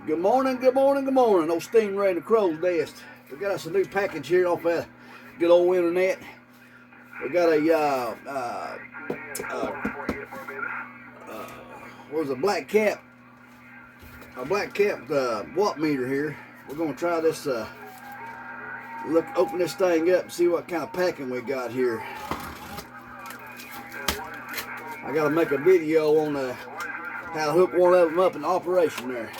Good morning, good morning, good morning. Old Stingray and the Crow's Nest. We got us a new package here off that good old internet. We got what was a black cap watt meter here. We're gonna try this. Open this thing up and see what kind of packing we got here. I gotta make a video on how to hook one of them up in operation there.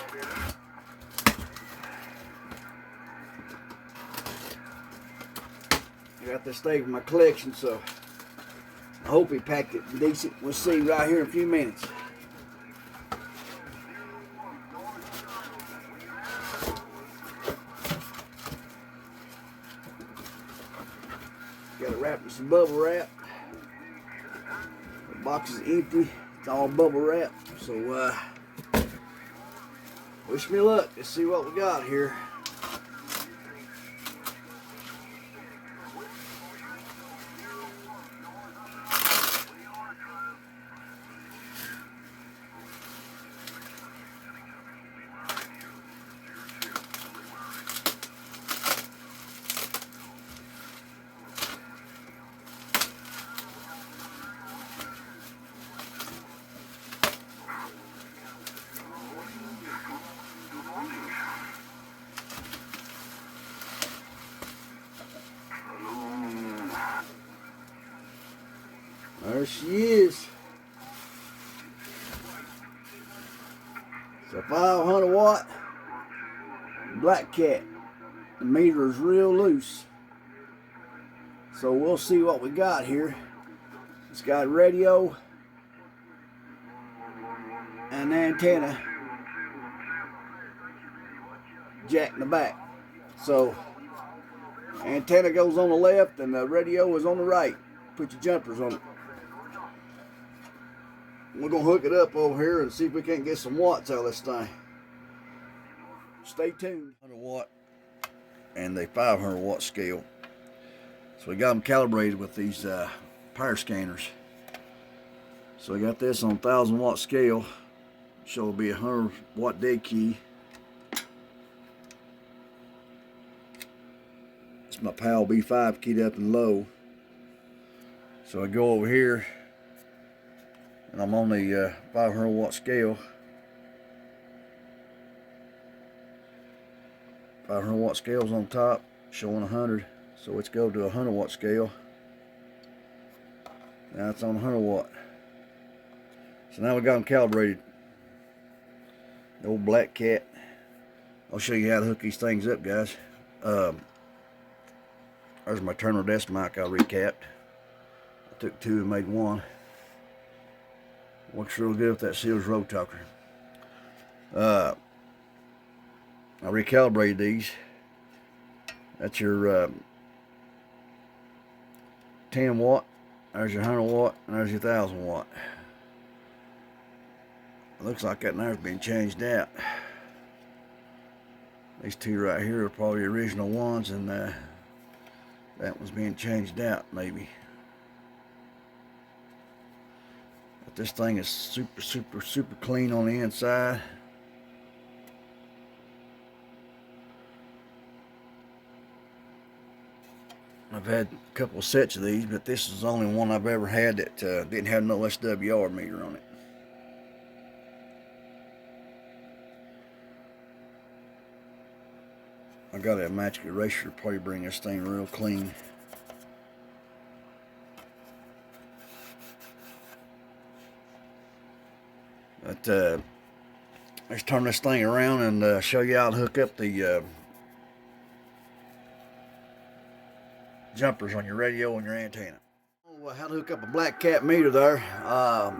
I got this thing in my collection, so I hope he packed it decent. We'll see right here in a few minutes. Got it wrapped in some bubble wrap. The box is empty. It's all bubble wrap. So wish me luck. Let's see what we got here. There she is. It's a 500 watt black cat. The meter is real loose. So we'll see what we got here. It's got radio and antenna jack in the back. So antenna goes on the left and the radio is on the right. Put your jumpers on it. We're gonna hook it up over here and see if we can't get some watts out of this thing. Stay tuned. 100 watt and a 500 watt scale. So we got them calibrated with these power scanners. So we got this on 1000 watt scale. So it'll be a 100 watt dead key. It's my PAL B5 keyed up and low. So I go over here and I'm on the 500 watt scale. 500 watt scale's on top, showing 100. So let's go to a 100 watt scale. Now it's on 100 watt. So now we got them calibrated. The old black cat. I'll show you how to hook these things up, guys. There's my Turner desk mic I recapped. I took two and made one. Works real good with that Seals Road Talker. I recalibrated these. That's your 10 watt. There's your 100 watt, and there's your 1000 watt. It looks like that there's been changed out. These two right here are probably the original ones, and that one's being changed out, maybe. But this thing is super clean on the inside. I've had a couple of sets of these, but this is the only one I've ever had that didn't have no SWR meter on it. I got a magic eraser to probably bring this thing real clean. But let's turn this thing around and show you how to hook up the jumpers on your radio and your antenna. How to hook up a black cat meter there. I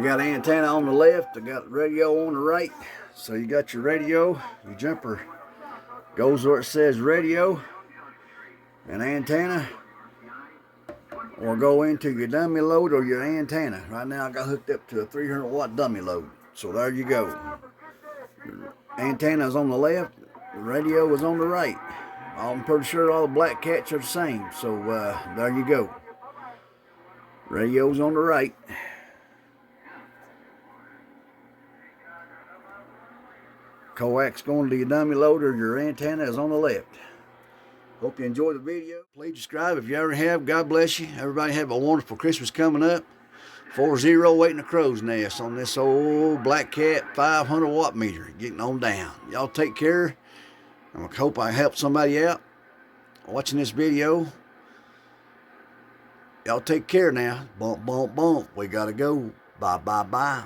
got antenna on the left, I got radio on the right. So you got your radio, your jumper goes where it says radio and antenna, or go into your dummy load or your antenna. Right now I got hooked up to a 300 watt dummy load. So there you go. Your antenna is on the left, the radio is on the right. I'm pretty sure all the black cats are the same. So there you go. Radio's on the right. coax going to your dummy loader, your antenna is on the left. Hope you enjoy the video. Please subscribe if you ever have. God bless you. Everybody have a wonderful Christmas coming up. 4-0 waiting a crow's nest on this old Black Cat 500 watt meter. Getting on down. Y'all take care. I hope I helped somebody out watching this video. Y'all take care now. Bump, bump, bump. We gotta go. Bye, bye, bye.